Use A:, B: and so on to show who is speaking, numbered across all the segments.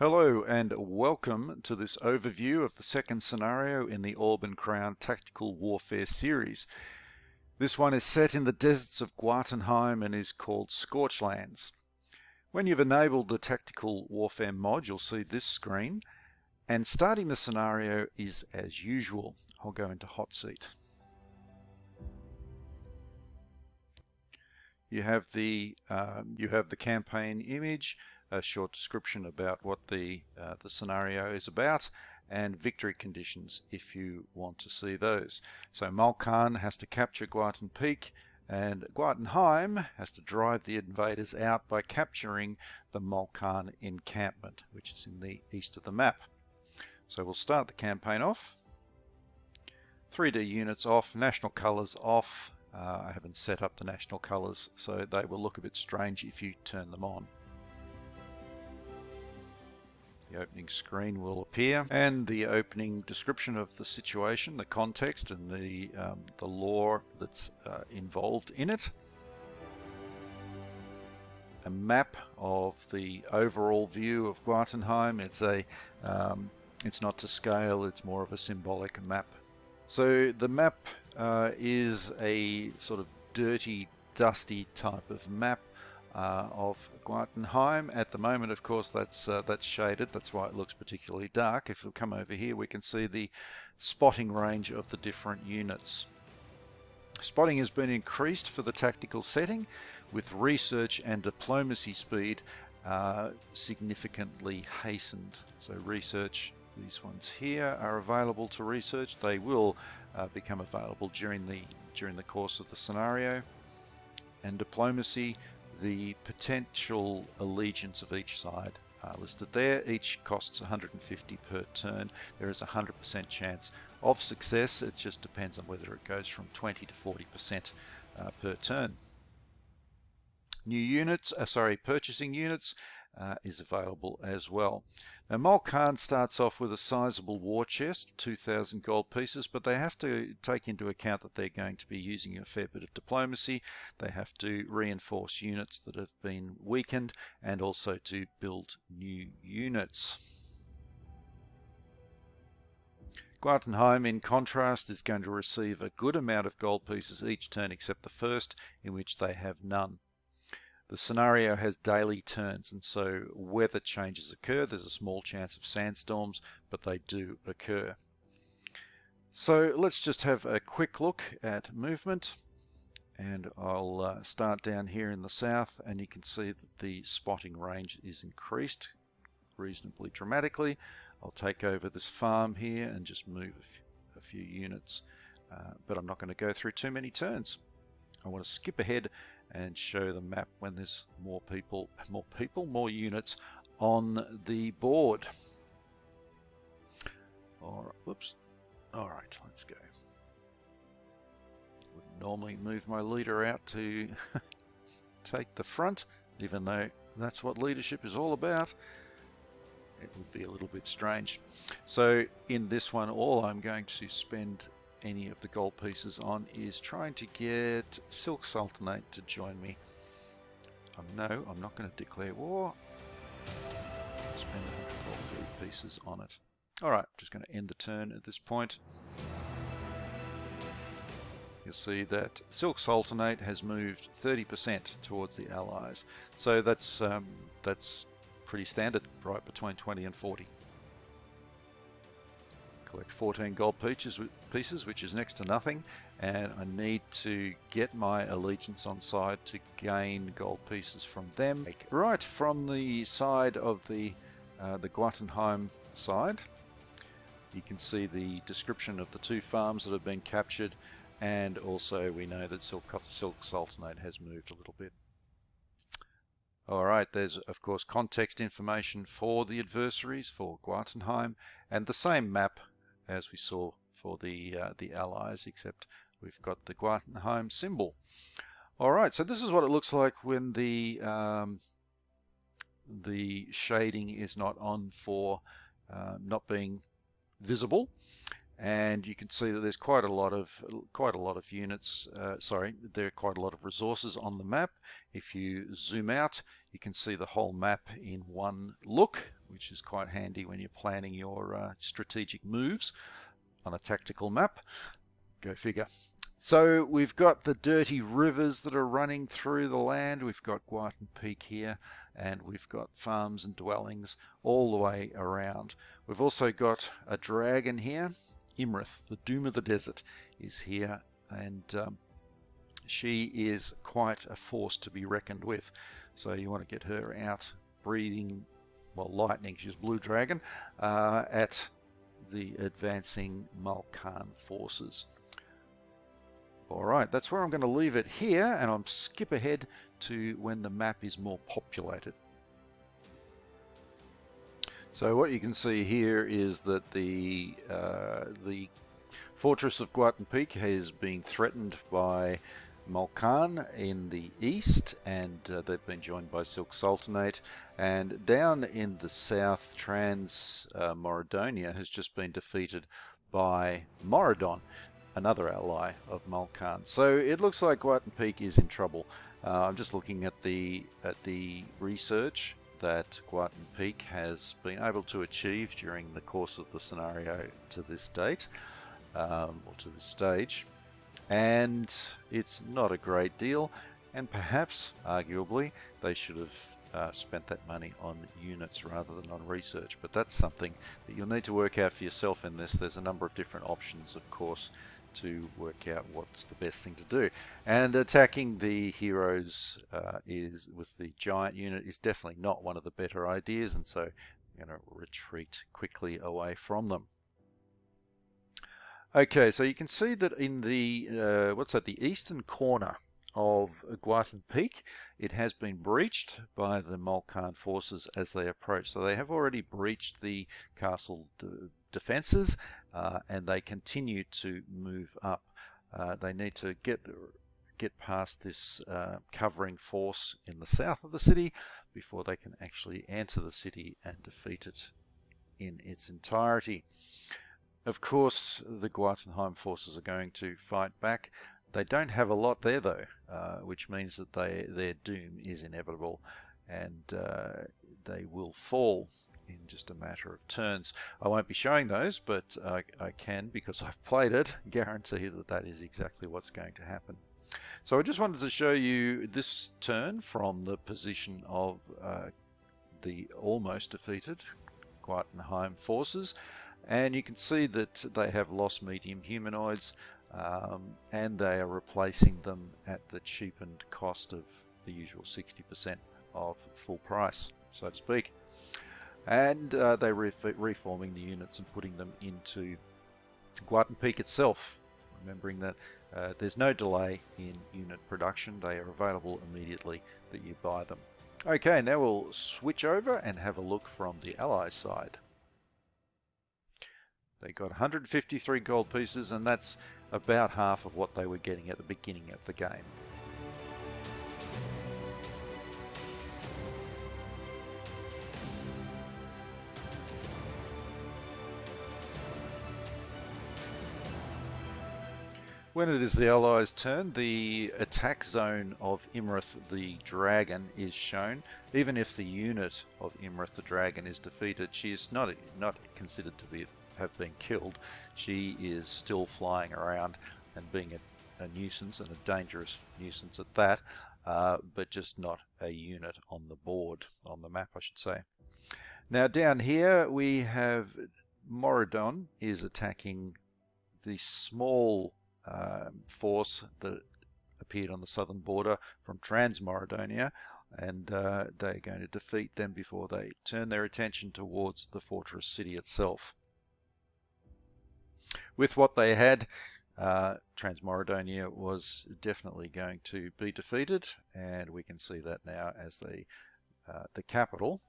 A: Hello and welcome to this overview of the second scenario in the Orb Crown Tactical Warfare series. This one is set in the deserts of Jotunheim and is called Scorchlands. When you've enabled the Tactical Warfare mod, you'll see this screen, and starting the scenario is as usual. I'll go into hot seat. You have the campaign image, a short description about what the scenario is about, and victory conditions if you want to see those. So Malkan has to capture Guaten Peak, and Jotunheim has to drive the invaders out by capturing the Malkan encampment, which is in the east of the map. So we'll start the campaign off. 3D units off, national colours off. I haven't set up the national colours, so they will look a bit strange if you turn them on. The opening screen will appear, and the opening description of the situation, the context, and the lore that's involved in it. A map of the overall view of Jotunheim. It's not to scale; it's more of a symbolic map. So the map is a sort of dirty, dusty type of map of Jotunheim. At the moment, of course, that's shaded. That's why it looks particularly dark. If we come over here, we can see the spotting range of the different units. Spotting has been increased for the tactical setting, with research and diplomacy speed significantly hastened. So research, these ones here are available to research. They will become available during the course of the scenario. And diplomacy, the potential allegiance of each side are listed there. Each costs 150 per turn. There is a 100% chance of success. It just depends on whether it goes from 20 to 40% per turn. New units, purchasing units is available as well. Now Malkan starts off with a sizable war chest, 2,000 gold pieces, but they have to take into account that they're going to be using a fair bit of diplomacy. They have to reinforce units that have been weakened and also to build new units. Jotunheim, in contrast, is going to receive a good amount of gold pieces each turn except the first, in which they have none. The scenario has daily turns, and so weather changes occur. There's a small chance of sandstorms, but they do occur. So let's just have a quick look at movement, and I'll start down here in the south, and you can see that the spotting range is increased reasonably dramatically. I'll take over this farm here and just move a few units, but I'm not going to go through too many turns. I want to skip ahead and show the map when there's more units on the board. Whoops. All right, let's go. Wouldn't normally move my leader out to take the front, even though that's what leadership is all about. It would be a little bit strange. So in this one, all I'm going to spend any of the gold pieces on is trying to get Silk Sultanate to join me. No, I'm not going to declare war. Spend 100 gold food pieces on it. Alright, just going to end the turn at this point. You'll see that Silk Sultanate has moved 30% towards the Allies. So that's pretty standard, right between 20 and 40. Collect 14 gold pieces, which is next to nothing, and I need to get my allegiance on side to gain gold pieces from them. Right, from the side of the Jotunheim side, you can see the description of the two farms that have been captured, and also we know that Silk Sultanate has moved a little bit. Alright, there's of course context information for the adversaries, for Jotunheim, and the same map as we saw for the Allies, except we've got the Jotunheim symbol. Alright, so this is what it looks like when the shading is not on for not being visible. And you can see that there's quite a lot of units. There are quite a lot of resources on the map. If you zoom out, you can see the whole map in one look, which is quite handy when you're planning your strategic moves on a tactical map. Go figure. So we've got the dirty rivers that are running through the land. We've got Guarton Peak here, and we've got farms and dwellings all the way around. We've also got a dragon here. Imrith, the Doom of the Desert, is here, and she is quite a force to be reckoned with. So you want to get her out breathing, well, lightning, she's blue dragon, at the advancing Malkan forces. Alright, that's where I'm going to leave it here, and I'll skip ahead to when the map is more populated. So what you can see here is that the fortress of Guarton Peak has been threatened by Malkan in the east, and they've been joined by Silk Sultanate. And down in the south, Trans-Moradonia has just been defeated by Moradon, another ally of Malkan. So it looks like Guarton Peak is in trouble. I'm just looking at the research that Guarton Peak has been able to achieve during the course of the scenario to this date, or to this stage, and it's not a great deal, and perhaps, arguably, they should have spent that money on units rather than on research, but that's something that you'll need to work out for yourself in this. There's a number of different options, of course, to work out what's the best thing to do, and attacking the heroes is with the giant unit is definitely not one of the better ideas, and so I'm going to retreat quickly away from them. Okay, so you can see that in the the eastern corner of Guarton Peak, it has been breached by the Malkan forces as they approach. So they have already breached the castle defenses, and they continue to move up. They need to get past this covering force in the south of the city before they can actually enter the city and defeat it in its entirety. Of course, the Guartenheim forces are going to fight back. They don't have a lot there, though, which means that their doom is inevitable, and they will fall in just a matter of turns. I won't be showing those, but I can, because I've played it, guarantee that that is exactly what's going to happen. So I just wanted to show you this turn from the position of the almost defeated Guartenheim forces. And you can see that they have lost medium humanoids, and they are replacing them at the cheapened cost of the usual 60% of full price, so to speak. And they're reforming the units and putting them into Guarton Peak itself, remembering that there's no delay in unit production. They are available immediately that you buy them. Okay, now we'll switch over and have a look from the Allies side. They got 153 gold pieces, and that's about half of what they were getting at the beginning of the game. When it is the Allies' turn, the attack zone of Imrith the Dragon is shown. Even if the unit of Imrith the Dragon is defeated, she is not considered to have been killed. She is still flying around and being a nuisance, and a dangerous nuisance at that, but just not a unit on the board, on the map I should say. Now down here we have Moradon is attacking the small force that appeared on the southern border from Trans-Moradonia, and they're going to defeat them before they turn their attention towards the fortress city itself. With what they had, Trans-Moradonia was definitely going to be defeated, and we can see that now as the capital,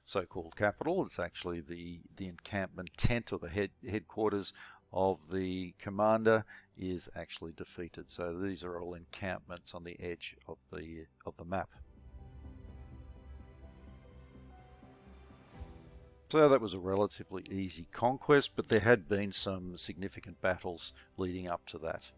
A: so-called capital, it's actually the encampment tent, or the headquarters of the commander, is actually defeated. So these are all encampments on the edge of the map. So that was a relatively easy conquest, but there had been some significant battles leading up to that.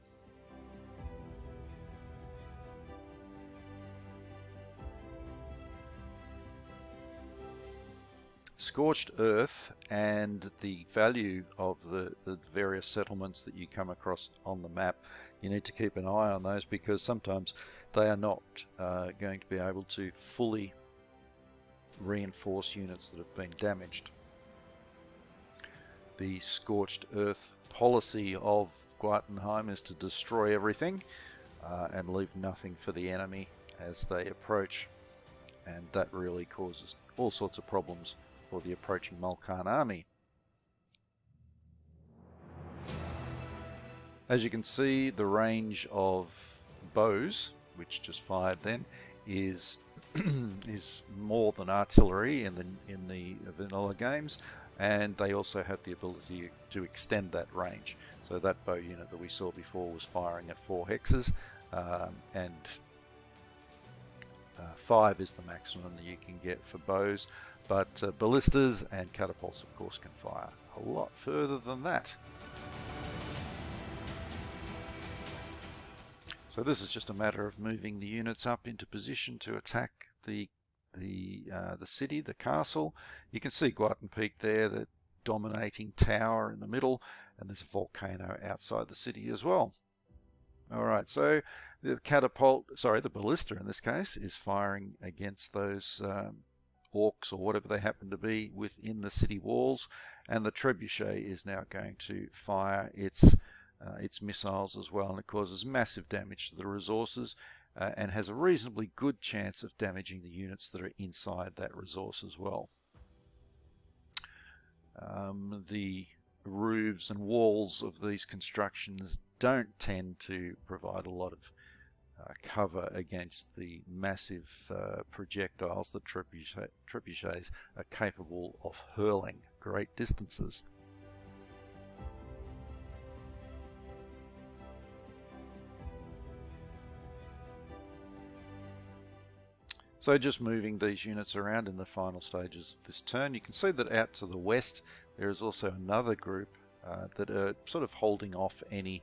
A: scorched earth and the value of the various settlements that you come across on the map, you need to keep an eye on those, because sometimes they are not going to be able to fully reinforce units that have been damaged. The scorched earth policy of Gwartenheim is to destroy everything and leave nothing for the enemy as they approach, and that really causes all sorts of problems for the approaching Mulkan army. As you can see, the range of bows, which just fired then, is is more than artillery in the vanilla games, and they also have the ability to extend that range. So that bow unit that we saw before was firing at 4 hexes, and 5 is the maximum that you can get for bows, but ballistas and catapults of course can fire a lot further than that. So this is just a matter of moving the units up into position to attack the city, the castle. You can see Gwartenpeak there, the dominating tower in the middle, and there's a volcano outside the city as well. Alright, so the ballista in this case is firing against those orcs or whatever they happen to be within the city walls, and the trebuchet is now going to fire its missiles as well, and it causes massive damage to the resources and has a reasonably good chance of damaging the units that are inside that resource as well. The roofs and walls of these constructions don't tend to provide a lot of cover against the massive projectiles that trebuchets are capable of hurling great distances. So just moving these units around in the final stages of this turn, you can see that out to the west there is also another group that are sort of holding off any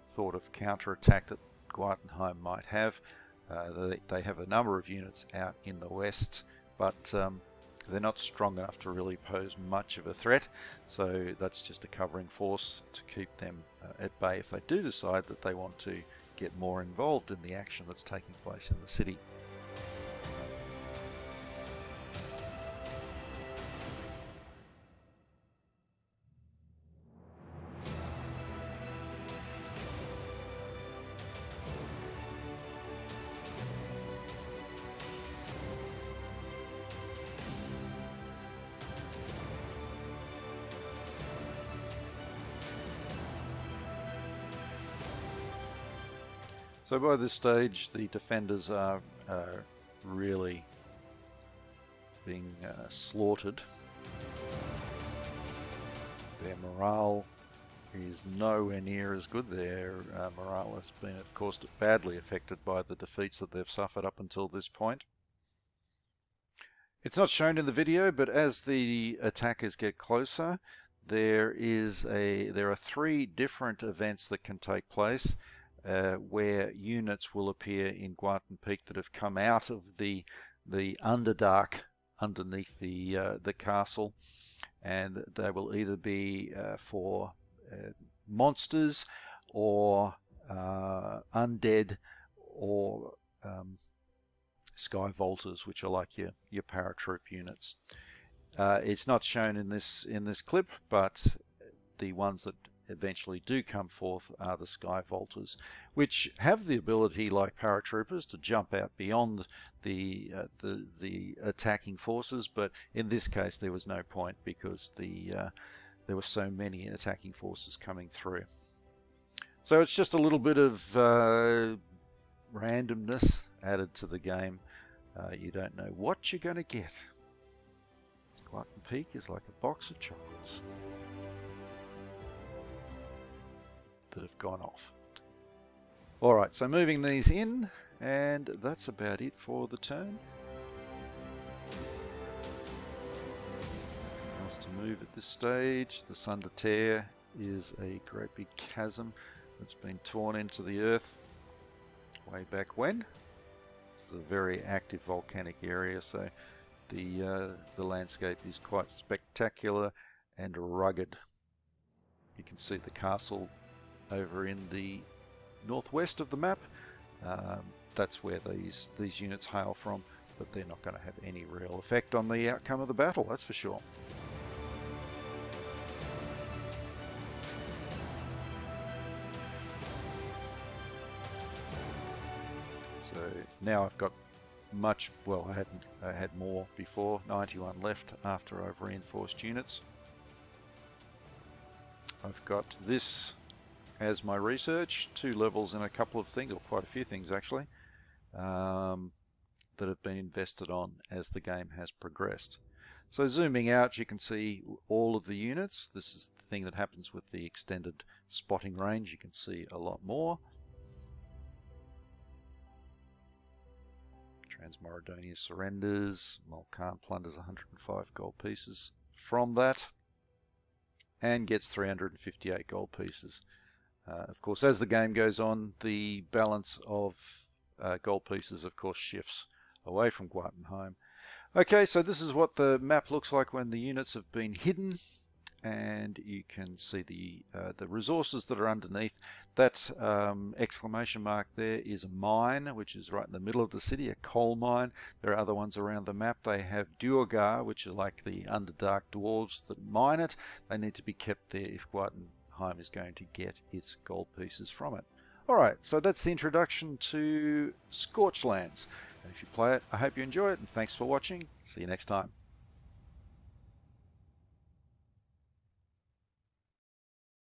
A: thought of counter-attack that Gwartenheim might have. They have a number of units out in the west, but they're not strong enough to really pose much of a threat, so that's just a covering force to keep them at bay if they do decide that they want to get more involved in the action that's taking place in the city. So by this stage, the defenders are really being slaughtered. Their morale is nowhere near as good. Their morale has been, of course, badly affected by the defeats that they've suffered up until this point. It's not shown in the video, but as the attackers get closer, there are 3 different events that can take place. Where units will appear in Gwartenpeak that have come out of the Underdark underneath the castle, and they will either be for monsters or undead or sky vaulters, which are like your paratroop units. It's not shown in this clip, but the ones that eventually do come forth are the sky vaulters, which have the ability, like paratroopers, to jump out beyond the attacking forces, but in this case there was no point because there were so many attacking forces coming through. So it's just a little bit of randomness added to the game. You don't know what you're going to get. Gwartenpeak is like a box of chocolates that have gone off. Alright, so moving these in, and that's about it for the turn. Nothing else to move at this stage. The Sunder Tear is a great big chasm that's been torn into the earth way back when. It's a very active volcanic area, so The landscape is quite spectacular and rugged. You can see the castle over in the northwest of the map. That's where these units hail from, but they're not going to have any real effect on the outcome of the battle, that's for sure. So now I've got much, well, I had more before, 91 left after I've reinforced units. I've got this as my research, 2 levels in a couple of things, or quite a few things actually, that have been invested on as the game has progressed. So zooming out, you can see all of the units. This is the thing that happens with the extended spotting range. You can see a lot more. Transmoridonia surrenders. Mulcan plunders 105 gold pieces from that and gets 358 gold pieces. Of course, as the game goes on, the balance of gold pieces, of course, shifts away from Guatenheim. Okay, so this is what the map looks like when the units have been hidden, and you can see the resources that are underneath. That exclamation mark there is a mine, which is right in the middle of the city, a coal mine. There are other ones around the map. They have Duergar, which are like the Underdark dwarves that mine it. They need to be kept there if Guatenheim is going to get its gold pieces from it. Alright, so that's the introduction to Scorchlands. And if you play it, I hope you enjoy it, and thanks for watching. See you next time.